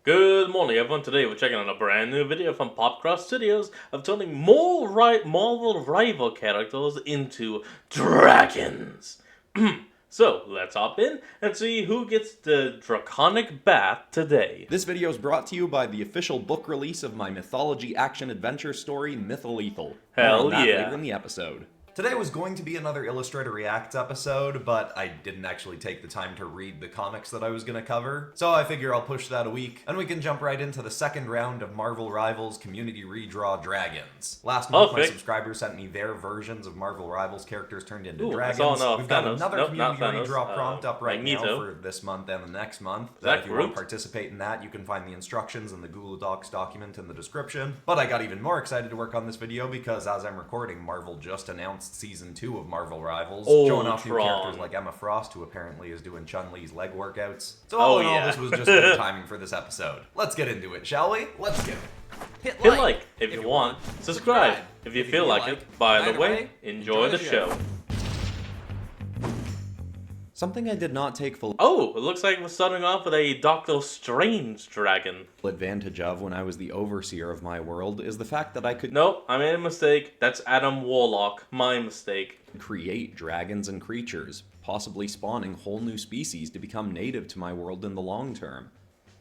Good morning, everyone. Today we're checking out a brand new video from Popcross Studios of turning more Marvel rival characters into dragons. So let's hop in and see who gets the draconic bath today. This video is brought to you by the official book release of my mythology action-adventure story, Mytholethal. More Hell on that yeah. later in the episode. Today was going to be another Illustrator Reacts episode, but I didn't actually take the time to read the comics that I was going to cover, so I figure I'll push that a week, and we can jump right into the second round of Marvel Rivals Community Redraw Dragons. Last month, my subscribers sent me their versions of Marvel Rivals characters turned into dragons. We've got another Community Redraw prompt up right now for this month and the next month. If you want to participate in that, you can find the instructions in the Google Docs document in the description. But I got even more excited to work on this video because as I'm recording, Marvel just announced Season 2 of Marvel Rivals, showing off new characters like Emma Frost, who apparently is doing Chun-Li's leg workouts. So all in all, this was just good timing for this episode. Let's get into it, shall we? Let's get it. Hit like if you want, subscribe if you feel like it. By the way, enjoy the show. Something I did not take full Oh, it looks like we're starting off with a Doctor Strange dragon. advantage of when I was the overseer of my world is the fact that I could Nope, I made a mistake. That's Adam Warlock. My mistake. create dragons and creatures, possibly spawning whole new species to become native to my world in the long term.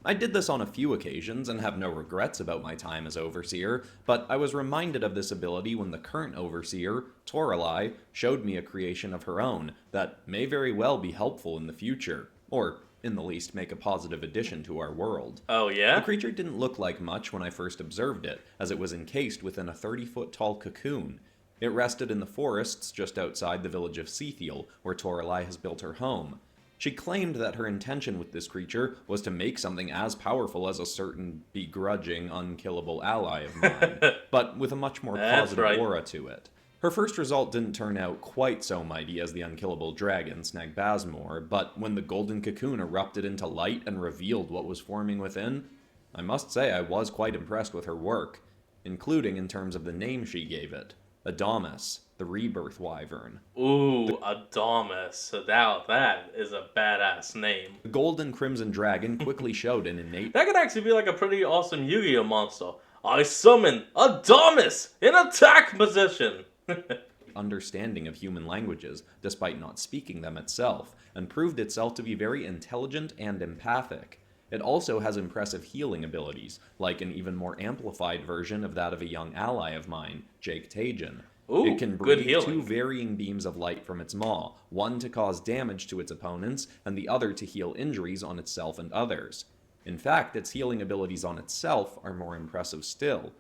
I did this on a few occasions and have no regrets about my time as Overseer, but I was reminded of this ability when the current Overseer, Toralei, showed me a creation of her own that may very well be helpful in the future, or in the least make a positive addition to our world. Oh yeah? The creature didn't look like much when I first observed it, as it was encased within a 30-foot tall cocoon. It rested in the forests just outside the village of Sethiel, where Toralei has built her home. She claimed that her intention with this creature was to make something as powerful as a certain begrudging, unkillable ally of mine, but with a much more positive aura to it. Her first result didn't turn out quite so mighty as the unkillable dragon, Snagbasmor, but when the golden cocoon erupted into light and revealed what was forming within, I must say I was quite impressed with her work, including in terms of the name she gave it. Adamas, the Rebirth Wyvern. Ooh, Adamas. So now that is a badass name. The gold and crimson dragon quickly showed an innate... That could actually be like a pretty awesome Yu-Gi-Oh monster. I summon Adamas in attack position! understanding of human languages, despite not speaking them itself, and proved itself to be very intelligent and empathic. It also has impressive healing abilities, like an even more amplified version of that of a young ally of mine, Jake Tajin. It can breathe two varying beams of light from its maw, one to cause damage to its opponents, and the other to heal injuries on itself and others. In fact, its healing abilities on itself are more impressive still.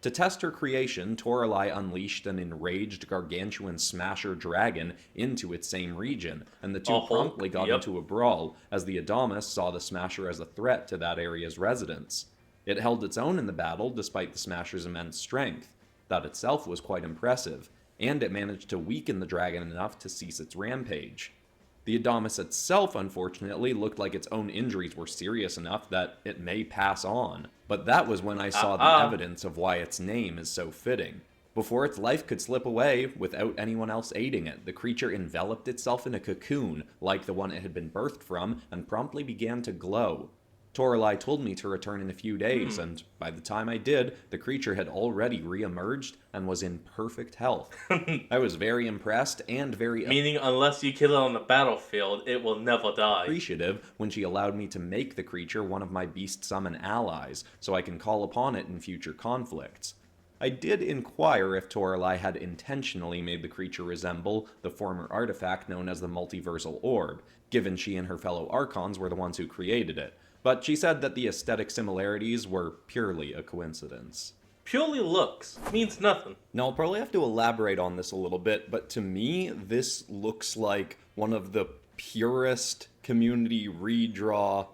To test her creation, Toralei unleashed an enraged gargantuan smasher dragon into its same region, and the two promptly got into a brawl, as the Adamas saw the smasher as a threat to that area's residents. It held its own in the battle despite the smasher's immense strength. That itself was quite impressive, and it managed to weaken the dragon enough to cease its rampage. The Adamas itself, unfortunately, looked like its own injuries were serious enough that it may pass on. But that was when I saw the evidence of why its name is so fitting. Before its life could slip away, without anyone else aiding it, the creature enveloped itself in a cocoon, like the one it had been birthed from, and promptly began to glow. Toralei told me to return in a few days, and by the time I did, the creature had already re-emerged and was in perfect health. I was very impressed and very... Meaning unless you kill it on the battlefield, it will never die. ...appreciative when she allowed me to make the creature one of my beast summon allies, so I can call upon it in future conflicts. I did inquire if Toralei had intentionally made the creature resemble the former artifact known as the Multiversal Orb, given she and her fellow Archons were the ones who created it. But she said that the aesthetic similarities were purely a coincidence. Purely looks means nothing. Now, I'll probably have to elaborate on this a little bit, but to me, this looks like one of the purest community redrawings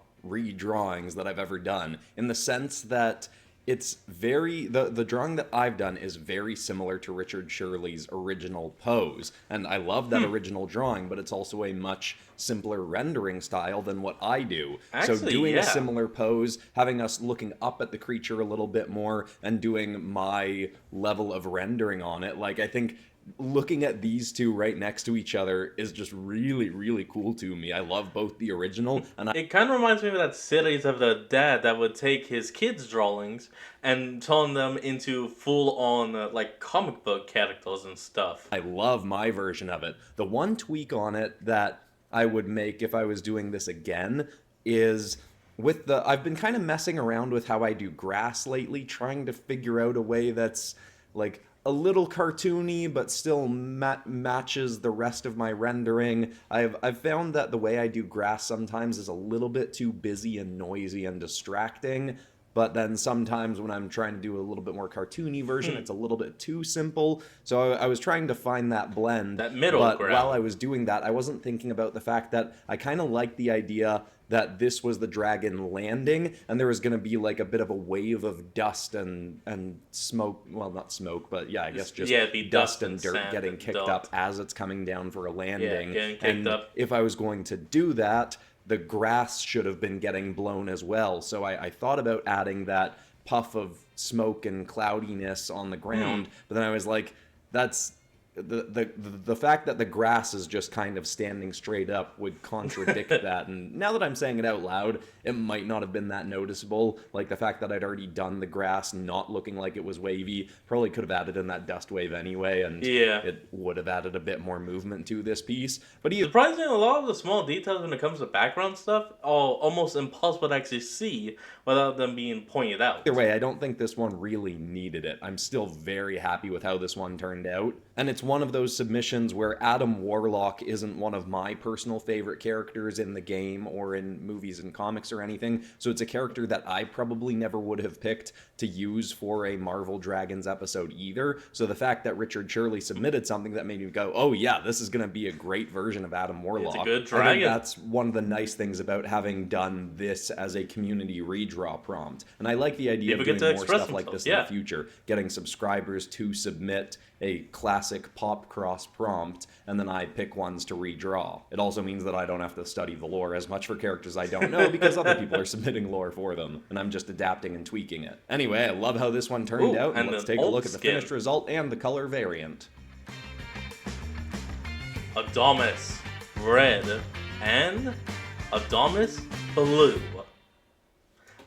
that I've ever done, in the sense that it's very... The drawing that I've done is very similar to Richard Shirley's original pose, and I love that original drawing, but it's also a much simpler rendering style than what I do. Actually, so doing a similar pose, having us looking up at the creature a little bit more, and doing my level of rendering on it, like, I think looking at these two right next to each other is just really, really cool to me. I love both the original and It kind of reminds me of that series of the dad that would take his kids' drawings and turn them into full-on like comic book characters and stuff. I love my version of it. The one tweak on it that I would make if I was doing this again is with the I've been kind of messing around with how I do grass lately, trying to figure out a way that's like a little cartoony but still matches the rest of my rendering. I've found that the way I do grass sometimes is a little bit too busy and noisy and distracting. But then sometimes when I'm trying to do a little bit more cartoony version, it's a little bit too simple. So I was trying to find that blend. That middle but ground. while I was doing that, I wasn't thinking about the fact that I kind of liked the idea that this was the dragon landing, and there was going to be like a bit of a wave of dust and smoke. Well, not smoke, but yeah, I guess just it'd be dust and dirt sand getting and kicked dirt. up as it's coming down for a landing. getting kicked and up. if I was going to do that, the grass should have been getting blown as well. So I thought about adding that puff of smoke and cloudiness on the ground, but then I was like, that's the fact that the grass is just kind of standing straight up would contradict that. And now that I'm saying it out loud, it might not have been that noticeable. Like the fact that I'd already done the grass not looking like it was wavy probably could have added in that dust wave anyway, and it would have added a bit more movement to this piece. But Surprisingly, a lot of the small details when it comes to background stuff are almost impossible to actually see without them being pointed out. Either way, I don't think this one really needed it. I'm still very happy with how this one turned out. And it's one of those submissions where Adam Warlock isn't one of my personal favorite characters in the game or in movies and comics or anything. So it's a character that I probably never would have picked to use for a Marvel Dragons episode either. So the fact that Richard Shirley submitted something that made me go, oh yeah, this is going to be a great version of Adam Warlock. It's a good I dragon. think that's one of the nice things about having done this as a community redraw prompt. And I like the idea of doing more stuff like this in the future. Getting subscribers to submit a classic pop cross prompt, and then I pick ones to redraw. It also means that I don't have to study the lore as much for characters I don't know because other people are submitting lore for them, and I'm just adapting and tweaking it. Anyway, I love how this one turned out, and let's take a look at the finished result and the color variant. Adamas red and Adamas blue.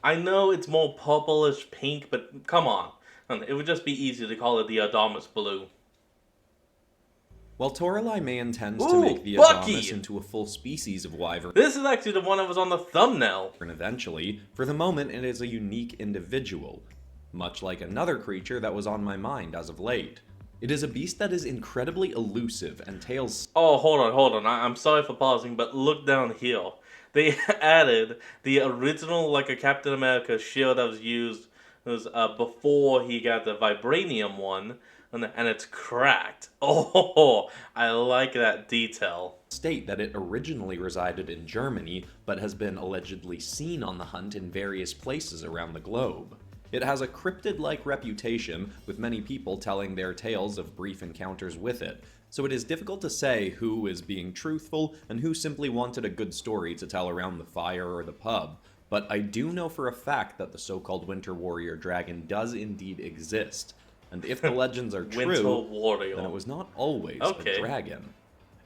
I know it's more purplish pink, but come on. It would just be easy to call it the Adamas blue. While Toralei May intends to make the Bucky! Adamas into a full species of wyvern, This is actually the one that was on the thumbnail. eventually, for the moment it is a unique individual, much like another creature that was on my mind as of late. It is a beast that is incredibly elusive and tails... Oh, hold on. I'm sorry for pausing, but look down here. They added the original, like a Captain America shield that was used before he got the vibranium one, and it's cracked. Oh, I like that detail. State that it originally resided in Germany, but has been allegedly seen on the hunt in various places around the globe. It has a cryptid-like reputation, with many people telling their tales of brief encounters with it, so it is difficult to say who is being truthful and who simply wanted a good story to tell around the fire or the pub. But I do know for a fact that the so-called Winter Warrior dragon does indeed exist. And if the legends are true, then it was not always a dragon.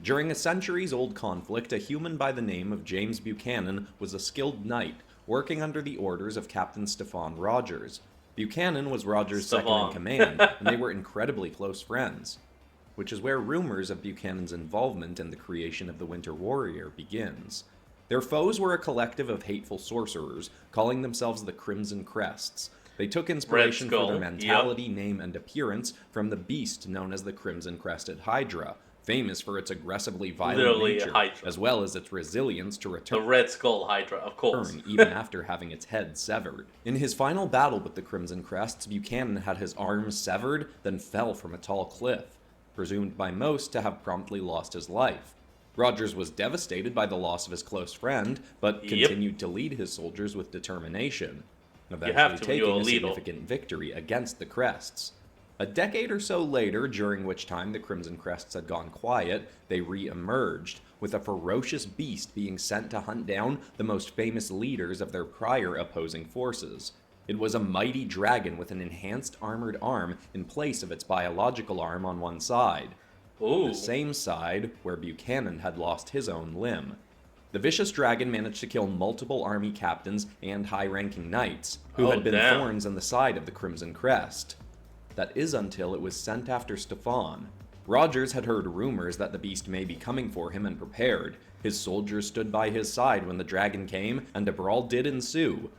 During a centuries-old conflict, a human by the name of James Buchanan was a skilled knight, working under the orders of Captain Stefan Rogers. Buchanan was Rogers' second-in-command, and they were incredibly close friends. Which is where rumors of Buchanan's involvement in the creation of the Winter Warrior begins. Their foes were a collective of hateful sorcerers, calling themselves the Crimson Crests. They took inspiration for their mentality, name, and appearance from the beast known as the Crimson-Crested Hydra, famous for its aggressively violent nature, as well as its resilience to return. The Red Skull Hydra, of course. Even after having its head severed. In his final battle with the Crimson Crests, Buchanan had his arms severed, then fell from a tall cliff, presumed by most to have promptly lost his life. Rogers was devastated by the loss of his close friend, but continued to lead his soldiers with determination, eventually taking a significant victory against the Crests. A decade or so later, during which time the Crimson Crests had gone quiet, they re-emerged, with a ferocious beast being sent to hunt down the most famous leaders of their prior opposing forces. It was a mighty dragon with an enhanced armored arm in place of its biological arm on one side. Ooh. The same side where Buchanan had lost his own limb. The vicious dragon managed to kill multiple army captains and high-ranking knights, who had been damn. thorns in the side of the Crimson Crest. That is until it was sent after Stefan. Rogers had heard rumors that the beast may be coming for him and prepared. His soldiers stood by his side when the dragon came, and a brawl did ensue.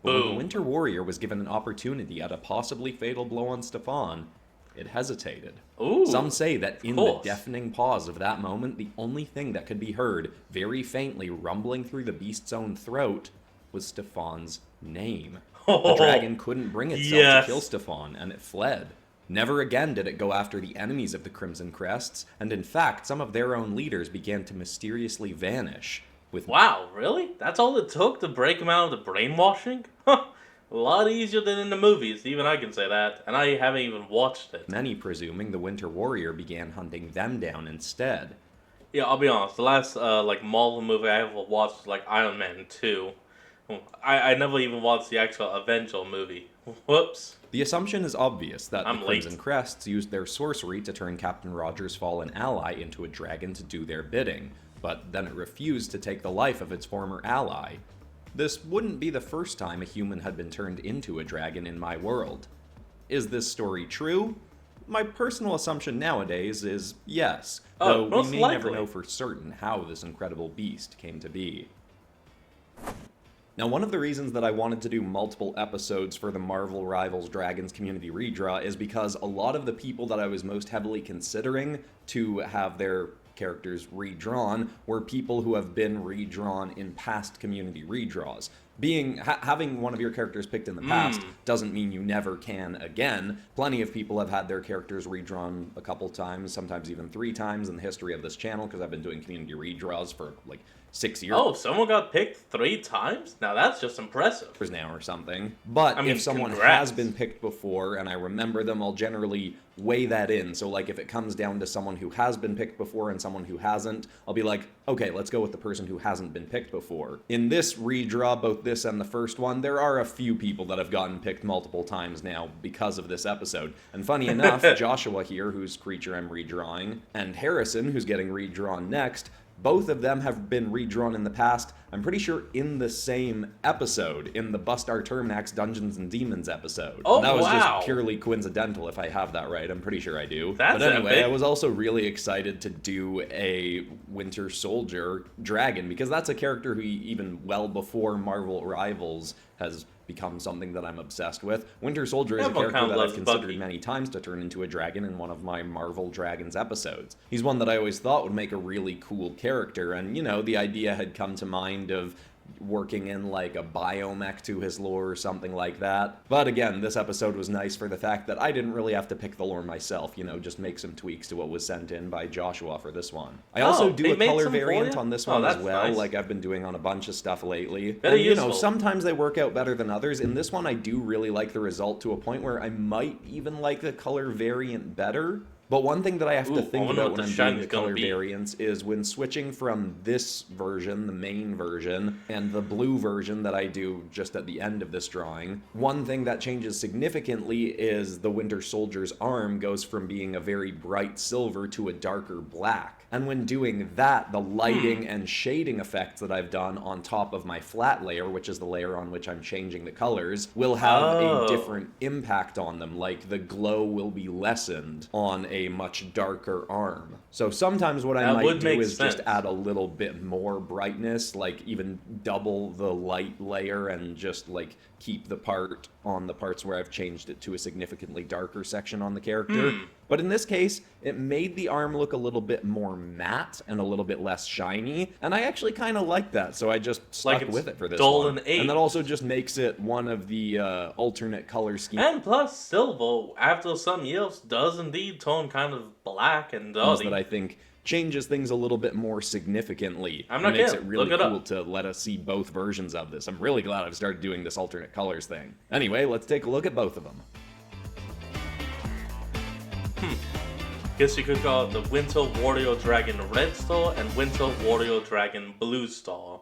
But when the Boom. Winter Warrior was given an opportunity at a possibly fatal blow on Stefan, it hesitated. Ooh. Some say that in the course. deafening pause of that moment, the only thing that could be heard, very faintly rumbling through the beast's own throat, was Stefan's name. The dragon couldn't bring itself Yes. to kill Stefan, and it fled. Never again did it go after the enemies of the Crimson Crests, and in fact, some of their own leaders began to mysteriously vanish. With Wow, really? That's all it took to break him out of the brainwashing? Huh. A lot easier than in the movies, even I can say that. And I haven't even watched it. many presuming the Winter Warrior began hunting them down instead. Yeah, I'll be honest. The last Marvel movie I ever watched was Iron Man 2. I never even watched the actual Avenger movie. Whoops. The assumption is obvious that I'm the late. Crimson Crests used their sorcery to turn Captain Rogers' fallen ally into a dragon to do their bidding, but then it refused to take the life of its former ally. This wouldn't be the first time a human had been turned into a dragon in my world. Is this story true? My personal assumption nowadays is yes, though we most may never likely. know for certain how this incredible beast came to be. Now, one of the reasons that I wanted to do multiple episodes for the Marvel Rivals Dragons Community Redraw is because a lot of the people that I was most heavily considering to have their characters redrawn were people who have been redrawn in past community redraws. Having one of your characters picked in the past doesn't mean you never can again. Plenty of people have had their characters redrawn a couple times, sometimes even 3 times in the history of this channel, because I've been doing community redraws for 6 years. Oh, someone got picked 3 times? Now that's just impressive. Now or something. But I mean, if someone congrats. has been picked before and I remember them, I'll generally weigh that in. So if it comes down to someone who has been picked before and someone who hasn't, I'll be like, okay, let's go with the person who hasn't been picked before. In this redraw, both this and the first one, there are a few people that have gotten picked multiple times now because of this episode. And funny enough, Joshua here, whose creature I'm redrawing, and Harrison, who's getting redrawn next, both of them have been redrawn in the past, I'm pretty sure in the same episode, in the Bust Our Termax Dungeons and Demons episode. Oh, that was wow. just purely coincidental if I have that right. I'm pretty sure I do. That's but anyway, epic. I was also really excited to do a Winter Soldier dragon, because that's a character who even well before Marvel Rivals has become something that I'm obsessed with. Winter Soldier is a Everyone character kinda that I've loves considered Bucky. many times to turn into a dragon in one of my Marvel Dragons episodes. He's one that I always thought would make a really cool character, and the idea had come to mind of working in a biomech to his lore or something like that. But again, this episode was nice for the fact that I didn't really have to pick the lore myself, just make some tweaks to what was sent in by Joshua for this one. I also do they a made color some for variant you? on this Oh, one as that's well, nice. like I've been doing on a bunch of stuff lately. Very And useful. sometimes they work out better than others. In this one, I do really like the result to a point where I might even like the color variant better. But one thing that I have Ooh, to I think wonder about what when the I'm doing shine's the gonna color be. variants is when switching from this version, the main version, and the blue version that I do just at the end of this drawing, one thing that changes significantly is the Winter Soldier's arm goes from being a very bright silver to a darker black. And when doing that, the lighting and shading effects that I've done on top of my flat layer, which is the layer on which I'm changing the colors, will have Oh. a different impact on them. Like the glow will be lessened on a much darker arm. So sometimes what I That might would do make is just sense. add a little bit more brightness, like even double the light layer and just keep the part on the parts where I've changed it to a significantly darker section on the character. But in this case, it made the arm look a little bit more matte and a little bit less shiny, and I actually kind of like that, so I just stuck it's with it for this dull one. and aged. And that also just makes it one of the alternate color schemes And plus, silver, after some years, does indeed turn kind of black and dirty. that I think changes things a little bit more significantly. I'm not It makes kidding. it really Look it up. cool to let us see both versions of this. I'm really glad I've started doing this alternate colors thing. Anyway, let's take a look at both of them. Guess you could call it the Winter Warrior Dragon Red Star and Winter Warrior Dragon Blue Star.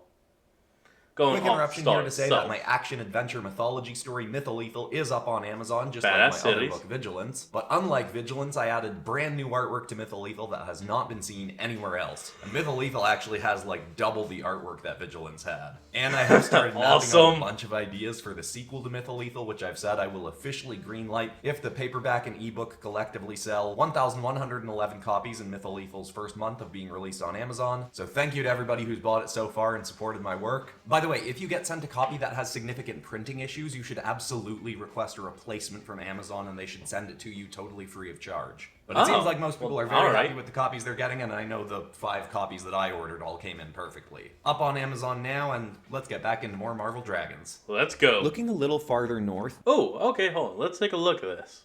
going Quick off interruption star here to say itself. that my action-adventure mythology story Mytholethal is up on Amazon, just Badass like my other series. book Vigilance. But unlike Vigilance, I added brand new artwork to Mytholethal that has not been seen anywhere else. And Mytholethal actually has like double the artwork that Vigilance had. And I have started mapping out Awesome. a bunch of ideas for the sequel to Mytholethal, which I've said I will officially greenlight if the paperback and ebook collectively sell 1,111 copies in Mytholethal's first month of being released on Amazon. So thank you to everybody who's bought it so far and supported my work. By the way, if you get sent a copy that has significant printing issues, you should absolutely request a replacement from Amazon and they should send it to you totally free of charge. But it seems like most people are very happy with the copies they're getting, and I know the 5 copies that I ordered all came in perfectly. Up on Amazon now, and let's get back into more Marvel Dragons. Let's go. Looking a little farther north, Oh, okay, hold on. Let's take a look at this.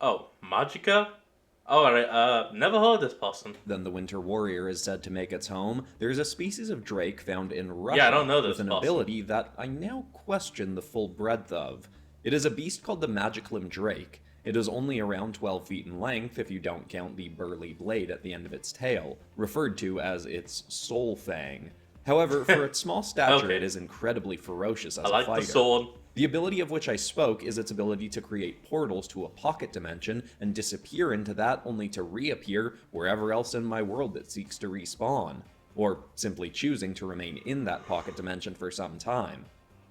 Oh, Magica? Alright, never heard this person. then the Winter Warrior is said to make its home, there is a species of drake found in Russia Yeah, I don't know this with an possum. ability that I now question the full breadth of. It is a beast called the Magiclim Drake. It is only around 12 feet in length if you don't count the burly blade at the end of its tail, referred to as its soul fang. However, for its small stature, Okay. it is incredibly ferocious as I like a fighter. the sword. The ability of which I spoke is its ability to create portals to a pocket dimension and disappear into that only to reappear wherever else in my world it seeks to respawn, or simply choosing to remain in that pocket dimension for some time.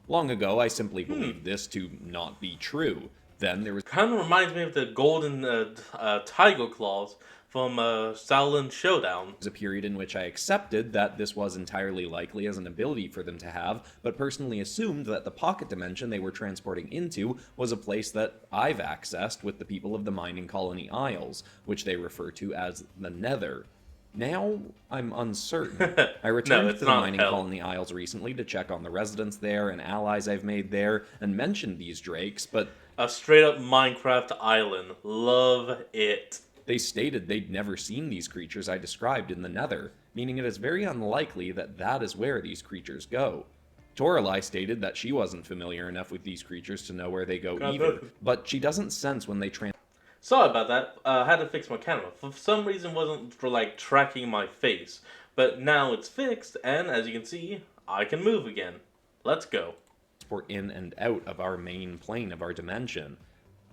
Long ago, I simply believed this to not be true. Then there was Kind of reminds me of the golden tiger claws from Shaolin Showdown. a period in which I accepted that this was entirely likely as an ability for them to have, but personally assumed that the pocket dimension they were transporting into was a place that I've accessed with the people of the mining colony Isles, which they refer to as the Nether. Now, I'm uncertain. I returned it's to the not mining hell. colony Isles recently to check on the residents there and allies I've made there, and mentioned these drakes, but A straight up Minecraft island. Love it. they stated they'd never seen these creatures I described in the Nether, meaning it is very unlikely that that is where these creatures go. Toralei stated that she wasn't familiar enough with these creatures to know where they go God, either, that- but she doesn't sense when they Sorry about that. I had to fix my camera. For some reason, it wasn't for like tracking my face, but now it's fixed, and as you can see, I can move again. Let's go. transport in and out of our main plane of our dimension.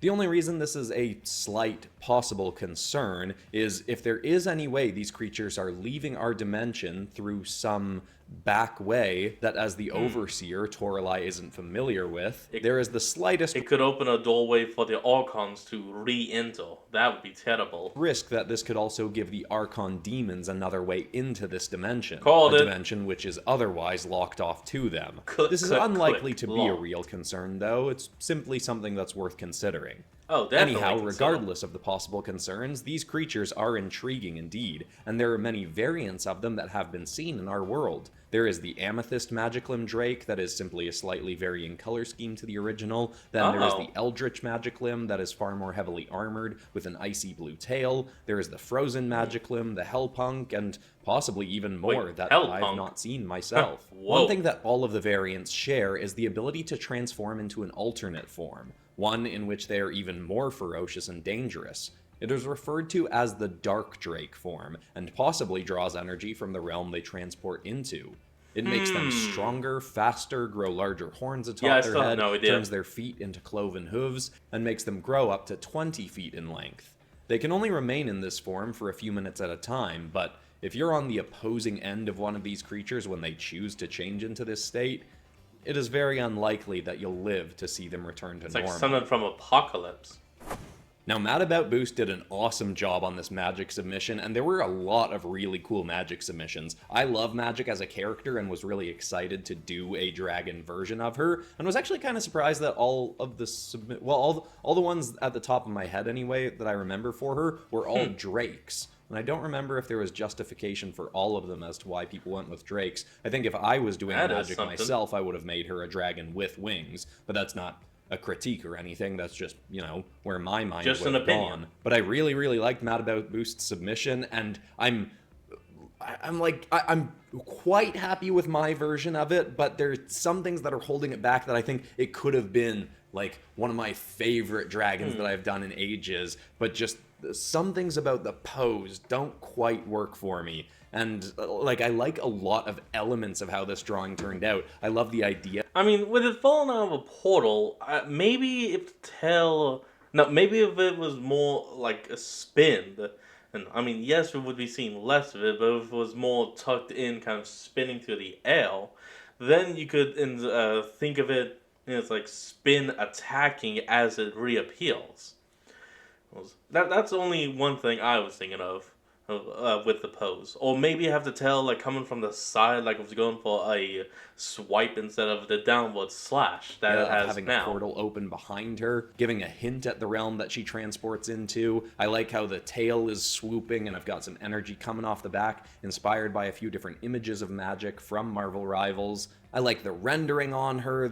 The only reason this is a slight possible concern is if there is any way these creatures are leaving our dimension through some back way that as the Overseer, Toralei isn't familiar with, there is the slightest It could open a doorway for the Archons to re-enter. That would be terrible. risk that this could also give the Archon demons another way into this dimension. Called a it. dimension which is otherwise locked off to them. Click, This is click, unlikely click, to be a lock. real concern, though. It's simply something that's worth considering. Oh, definitely. Anyhow, consider. regardless of the possible concerns, these creatures are intriguing indeed, and there are many variants of them that have been seen in our world. There is the Amethyst Magiclim Drake that is simply a slightly varying color scheme to the original. Then there is Oh. the Eldritch Magiclim that is far more heavily armored with an icy blue tail. There is the Frozen Magiclim, the Hellpunk, and possibly even more Wait, that Hellpunk? I've not seen myself. Whoa. One thing that all of the variants share is the ability to transform into an alternate form, one in which they are even more ferocious and dangerous. It is referred to as the Dark Drake form, and possibly draws energy from the realm they transport into. It makes them stronger, faster, grow larger horns atop Yeah, I their still have head, no idea. turns their feet into cloven hooves, and makes them grow up to 20 feet in length. They can only remain in this form for a few minutes at a time, but if you're on the opposing end of one of these creatures when they choose to change into this state, it is very unlikely that you'll live to see them return to It's like normal. something from Apocalypse. Now, Mad About Boost did an awesome job on this Magic submission, and there were a lot of really cool Magic submissions. I love Magic as a character and was really excited to do a dragon version of her, and was actually kind of surprised that all of the all the ones at the top of my head anyway that I remember for her were all drakes. And I don't remember if there was justification for all of them as to why people went with drakes. I think if I was doing That is Magic something. myself, I would have made her a dragon with wings, but that's not a critique or anything. That's just, where my mind Just would an have opinion. gone. But I really, really liked Mad About Boost's submission, and I'm quite happy with my version of it, but there's some things that are holding it back that I think it could have been like one of my favorite dragons that I've done in ages, but just some things about the pose don't quite work for me. And like, I like a lot of elements of how this drawing turned out. I love the idea. I mean, with it falling out of a portal, maybe if the tail... No, maybe if it was more like a spin, and I mean, yes, we would be seeing less of it, but if it was more tucked in, kind of spinning through the air, then you could think of it as like spin attacking as it reappeals. That's only one thing I was thinking of with the pose. Or maybe you have the tail like coming from the side, like it was going for a swipe instead of the downward slash that it has having now. a portal open behind her, giving a hint at the realm that she transports into. I like how the tail is swooping, and I've got some energy coming off the back, inspired by a few different images of magic from Marvel Rivals. I like the rendering on her,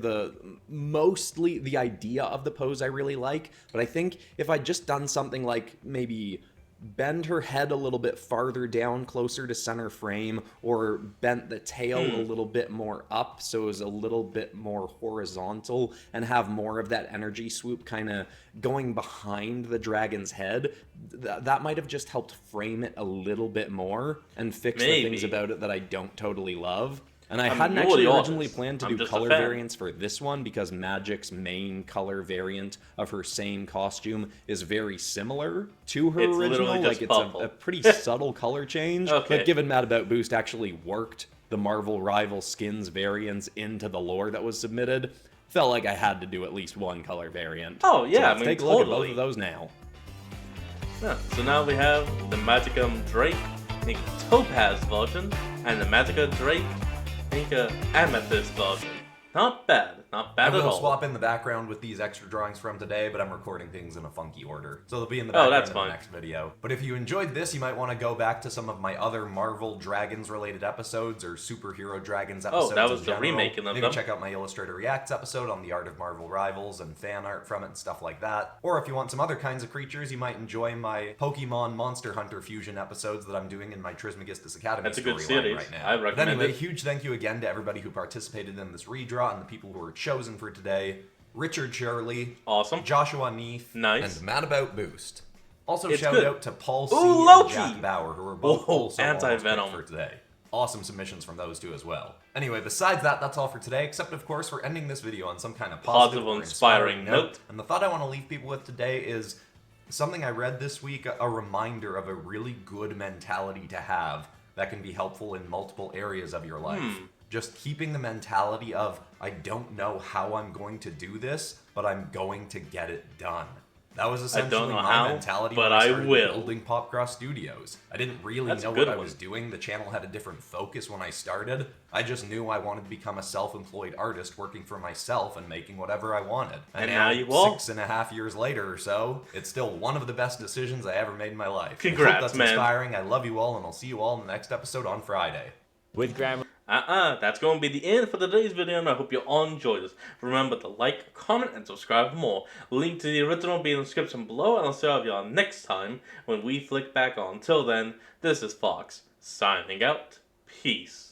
mostly the idea of the pose I really like, but I think if I'd just done something like maybe bend her head a little bit farther down, closer to center frame, or bent the tail a little bit more up so it was a little bit more horizontal and have more of that energy swoop kind of going behind the dragon's head, that might have just helped frame it a little bit more and fix the things about it that I don't totally love. And I hadn't actually originally planned to do color variants for this one because Magic's main color variant of her same costume is very similar to her original. Like, it's a pretty subtle color change. Okay. But given Mad About Boost actually worked the Marvel Rival skins variants into the lore that was submitted, felt like I had to do at least one color variant. Oh, yeah, so let's I mean, take a look at both of those now. Yeah, so now we have the Magicum Drake, the Topaz version, and the Magica Drake, Amethyst version. Not bad at all. I will swap in the background with these extra drawings from today, but I'm recording things in a funky order, so they'll be in the background in the next video. But if you enjoyed this, you might want to go back to some of my other Marvel Dragons related episodes or superhero Dragons episodes. Oh, that was the remake of them. Maybe check out my Illustrator Reacts episode on the art of Marvel Rivals and fan art from it and stuff like that. Or if you want some other kinds of creatures, you might enjoy my Pokemon Monster Hunter fusion episodes that I'm doing in my Trismegistus Academy That's a good storyline series. right now. I recommend but anyway, it. huge thank you again to everybody who participated in this redraw and the people who were chosen for today. Richard Shirley, awesome, Joshua Neath, nice, and Mad About Boost. Also, it's shout good. out to Paul C. Ooh, and Jack Bauer, who were both also Anti-Venom for today. Awesome submissions from those two as well. Anyway, besides that, that's all for today, except of course we're ending this video on some kind of positive or inspiring note. And the thought I want to leave people with today is something I read this week, a reminder of a really good mentality to have that can be helpful in multiple areas of your life. Just keeping the mentality of, I don't know how I'm going to do this, but I'm going to get it done. That was essentially my mentality when I started building Popcross Studios. I didn't really know what I was doing. The channel had a different focus when I started. I just knew I wanted to become a self-employed artist working for myself and making whatever I wanted. And now you will. 6.5 years later or so, it's still one of the best decisions I ever made in my life. Congrats, I hope that's inspiring. I love you all, and I'll see you all in the next episode on Friday. With grammar. That's going to be the end for today's video, and I hope you all enjoyed this. Remember to like, comment, and subscribe for more. Link to the original will be in the description below, and I'll see y'all next time when we flick back on. Till then, this is Fox, signing out. Peace.